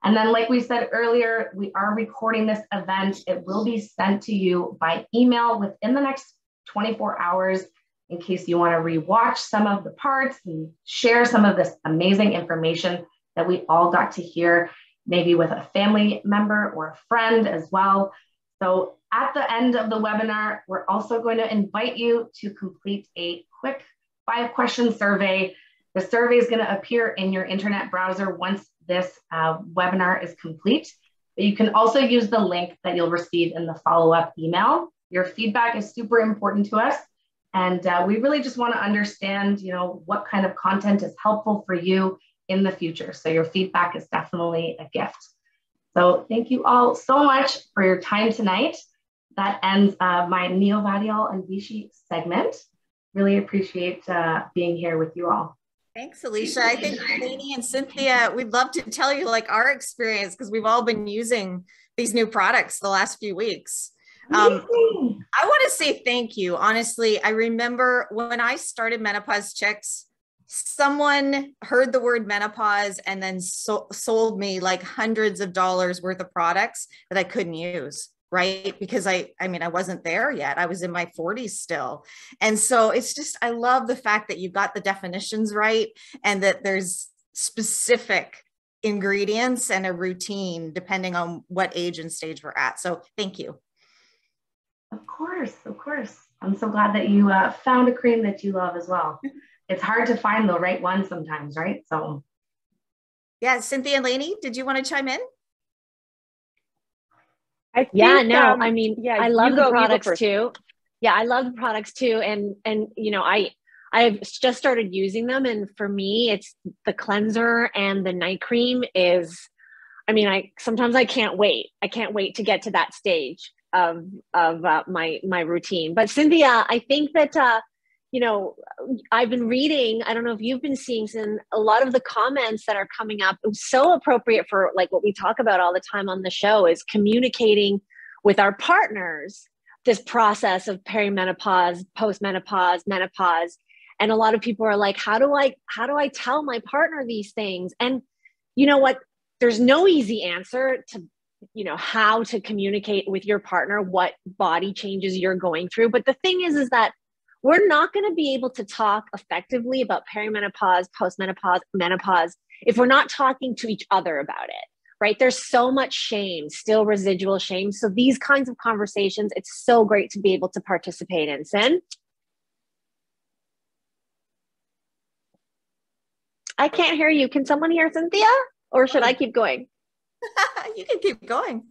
And then, like we said earlier, we are recording this event. It will be sent to you by email within the next 24 hours in case you want to rewatch some of the parts and share some of this amazing information that we all got to hear, maybe with a family member or a friend as well. So at the end of the webinar, we're also going to invite you to complete a quick 5-question survey. The survey is going to appear in your internet browser once this webinar is complete. But you can also use the link that you'll receive in the follow-up email. Your feedback is super important to us. And we really just want to understand, what kind of content is helpful for you in the future. So your feedback is definitely a gift. So thank you all so much for your time tonight. That ends my Neovadiol and Vichy segment. Really appreciate being here with you all. Thanks, Alicia. I think Lainey and Cynthia, we'd love to tell you our experience because we've all been using these new products the last few weeks. I want to say thank you. Honestly, I remember when I started Menopause Chicks, someone heard the word menopause and then sold me hundreds of dollars worth of products that I couldn't use. Right. Because I wasn't there yet. I was in my 40s still. And so it's just, I love the fact that you got the definitions right and that there's specific ingredients and a routine depending on what age and stage we're at. So thank you. Of course. I'm so glad that you found a cream that you love as well. It's hard to find the right one sometimes, right? So. Yeah. Cynthia and Lainey, did you want to chime in? I love the products too. Yeah, I love the products too. And I've just started using them. And for me, it's the cleanser and the night cream sometimes I can't wait. I can't wait to get to that stage of my routine. But Cynthia, I think that, I've been reading, I don't know if you've been seeing a lot of the comments that are coming up. It was so appropriate for what we talk about all the time on the show is communicating with our partners, this process of perimenopause, post-menopause, menopause. And a lot of people are like, how do I tell my partner these things? And you know what? There's no easy answer to, how to communicate with your partner, what body changes you're going through. But the thing is that we're not going to be able to talk effectively about perimenopause, postmenopause, menopause, if we're not talking to each other about it, right? There's so much shame, still residual shame. So these kinds of conversations, it's so great to be able to participate in. Cyn? I can't hear you. Can someone hear Cynthia? Or should I keep going? You can keep going.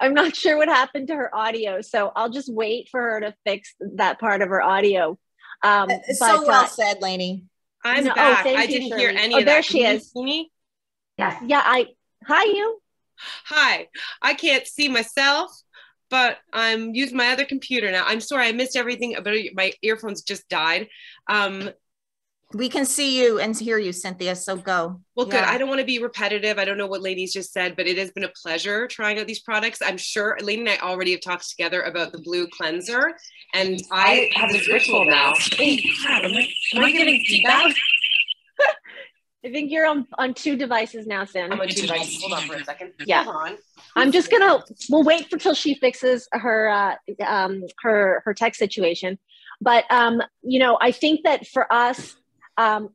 I'm not sure what happened to her audio, so I'll just wait for her to fix that part of her audio. So well said, Lainey. I'm back. I didn't hear any of that. There she is. Me? Yes. Yeah, Hi, you. Hi, I can't see myself, but I'm using my other computer now. I'm sorry, I missed everything, but my earphones just died. We can see you and hear you, Cynthia, so go. Well, good. I don't want to be repetitive. I don't know what Lainey's just said, but it has been a pleasure trying out these products. I'm sure Lainey and I already have talked together about the blue cleanser, and I have this ritual now. Oh, crap, am I getting feedback? I think you're on two devices now, Cyn. I'm on two devices. Hold on for a second. Yeah. Hold on. I'm just we'll wait until she fixes her tech situation. But, I think that for us,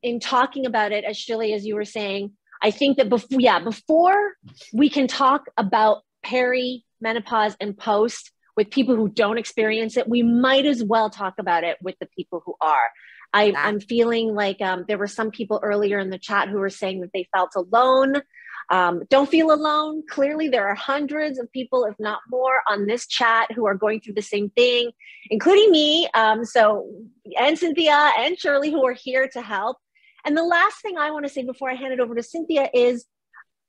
in talking about it, as Shirley, as you were saying, I think that before we can talk about peri-menopause and post with people who don't experience it, we might as well talk about it with the people who are. I'm feeling like there were some people earlier in the chat who were saying that they felt alone. Don't feel alone. Clearly, there are hundreds of people, if not more, on this chat who are going through the same thing, including me. And Cynthia and Shirley, who are here to help. And the last thing I want to say before I hand it over to Cynthia is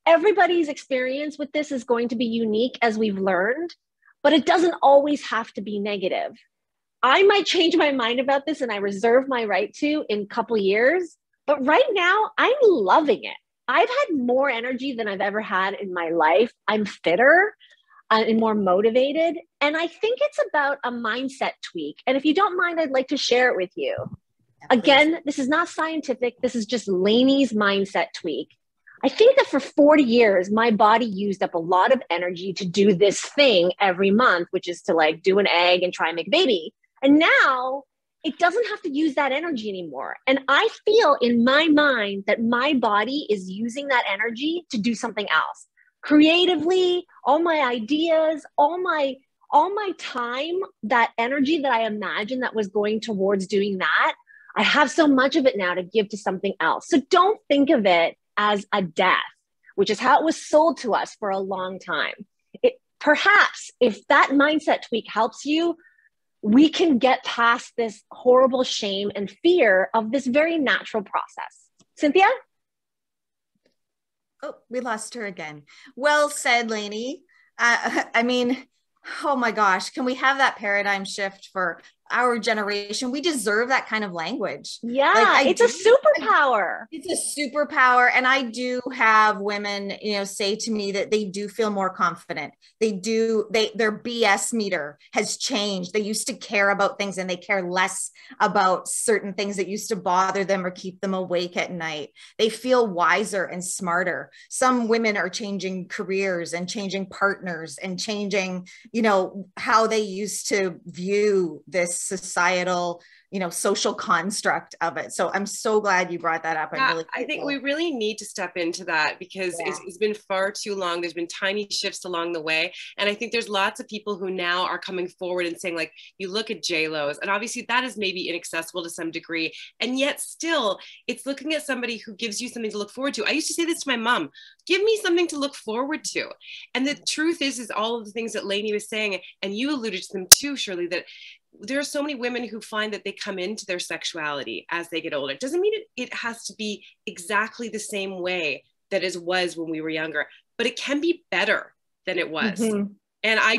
everybody's experience with this is going to be unique, as we've learned, but it doesn't always have to be negative. I might change my mind about this, and I reserve my right to in a couple years, but right now I'm loving it. I've had more energy than I've ever had in my life. I'm fitter and more motivated. And I think it's about a mindset tweak. And if you don't mind, I'd like to share it with you. Again, this is not scientific. This is just Lainey's mindset tweak. I think that for 40 years, my body used up a lot of energy to do this thing every month, which is to do an egg and try and make a baby. And now it doesn't have to use that energy anymore. And I feel in my mind that my body is using that energy to do something else. Creatively, all my ideas, all my time, that energy that I imagined that was going towards doing that, I have so much of it now to give to something else. So don't think of it as a death, which is how it was sold to us for a long time. Perhaps if that mindset tweak helps you, we can get past this horrible shame and fear of this very natural process. Cynthia? Oh, we lost her again. Well said, Lainey. Oh my gosh, can we have that paradigm shift for our generation? We deserve that kind of language. Yeah, it's a superpower. It's a superpower. And I do have women, say to me that they do feel more confident. Their BS meter has changed. They used to care about things and they care less about certain things that used to bother them or keep them awake at night. They feel wiser and smarter. Some women are changing careers and changing partners and changing, how they used to view this societal, social construct of it. So I'm so glad you brought that up. I think we really need to step into that because it's been far too long. There's been tiny shifts along the way. And I think there's lots of people who now are coming forward and saying, you look at J-Lo's, and obviously that is maybe inaccessible to some degree. And yet still, it's looking at somebody who gives you something to look forward to. I used to say this to my mom, give me something to look forward to. And the truth is all of the things that Lainey was saying, and you alluded to them too, Shirley, that there are so many women who find that they come into their sexuality as they get older. It doesn't mean it has to be exactly the same way that it was when we were younger, but it can be better than it was. Mm-hmm. And I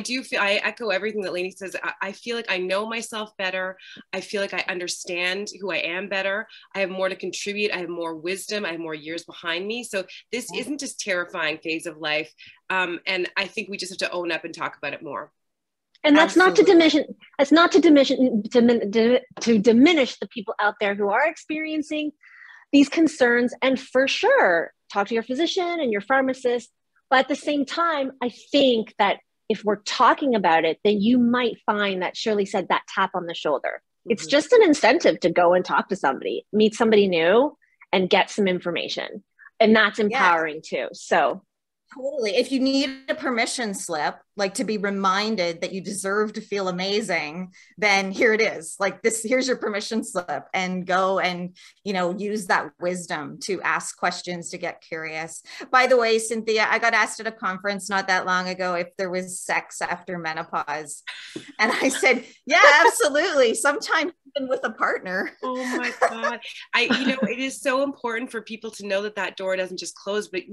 echo everything that Lainey says. I feel like I know myself better. I feel like I understand who I am better. I have more to contribute. I have more wisdom. I have more years behind me. So this isn't just a terrifying phase of life. And I think we just have to own up and talk about it more. And that's Absolutely. Not to diminish the people out there who are experiencing these concerns. And for sure, talk to your physician and your pharmacist. But at the same time, I think that if we're talking about it, then you might find that Shirley said that tap on the shoulder. Mm-hmm. It's just an incentive to go and talk to somebody, meet somebody new and get some information. And that's empowering too. So totally. If you need a permission slip, to be reminded that you deserve to feel amazing, then here it is. Here's your permission slip, and go and, use that wisdom to ask questions, to get curious. By the way, Cynthia, I got asked at a conference not that long ago if there was sex after menopause. And I said, yeah, absolutely. Sometimes even with a partner. Oh my God. It is so important for people to know that door doesn't just close, but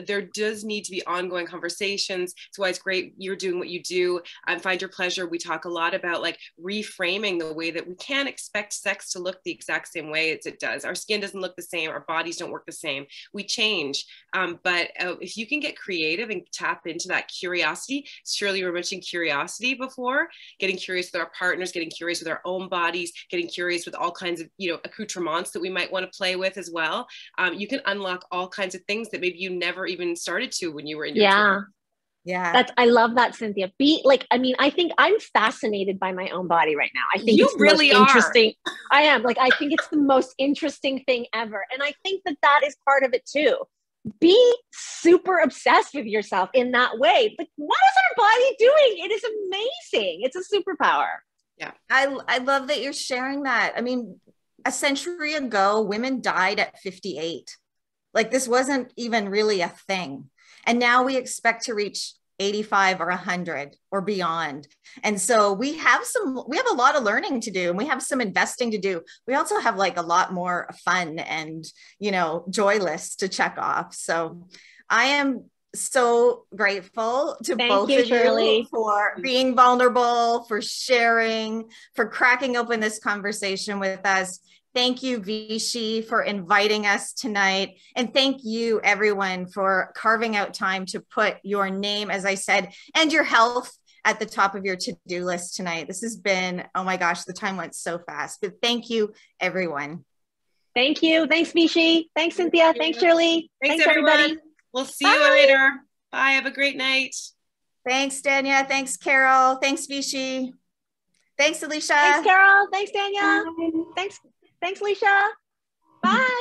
there does need to be ongoing conversations. It's why it's great you're doing what you do. Find Your Pleasure. We talk a lot about like reframing the way that we can't expect sex to look the exact same way as it does. Our skin doesn't look the same. Our bodies don't work the same. We change. But if you can get creative and tap into that curiosity, Shirley, you were mentioning curiosity before, getting curious with our partners, getting curious with our own bodies, getting curious with all kinds of, you know, accoutrements that we might want to play with as well. You can unlock all kinds of things that maybe you never even started to when you were in your 20s. Yeah. I love that, Cynthia. I think I'm fascinated by my own body right now. I think You it's the really most are. interesting. I am. Like, I think it's the most interesting thing ever. And I think that is part of it too. Be super obsessed with yourself in that way. Like, what is our body doing? It is amazing. It's a superpower. Yeah. I love that you're sharing that. I mean, a century ago, women died at 58. Like, this wasn't even really a thing. And now we expect to reach 85 or 100 or beyond. And so we have a lot of learning to do, and we have some investing to do. We also have like a lot more fun and, you know, joy lists to check off. So I am so grateful to both of you for being vulnerable, for sharing, for cracking open this conversation with us. Thank you, Vichy, for inviting us tonight. And thank you, everyone, for carving out time to put your name, as I said, and your health at the top of your to-do list tonight. This has been, oh my gosh, the time went so fast. But thank you, everyone. Thank you. Thanks, Vichy. Thanks, Cynthia. Thanks, Shirley. Thanks everybody. We'll see you later. Bye. Have a great night. Thanks, Danya. Thanks, Carole. Thanks, Vichy. Thanks, Alicia. Thanks, Carole. Thanks, Danya. Thanks, Alicia. Bye.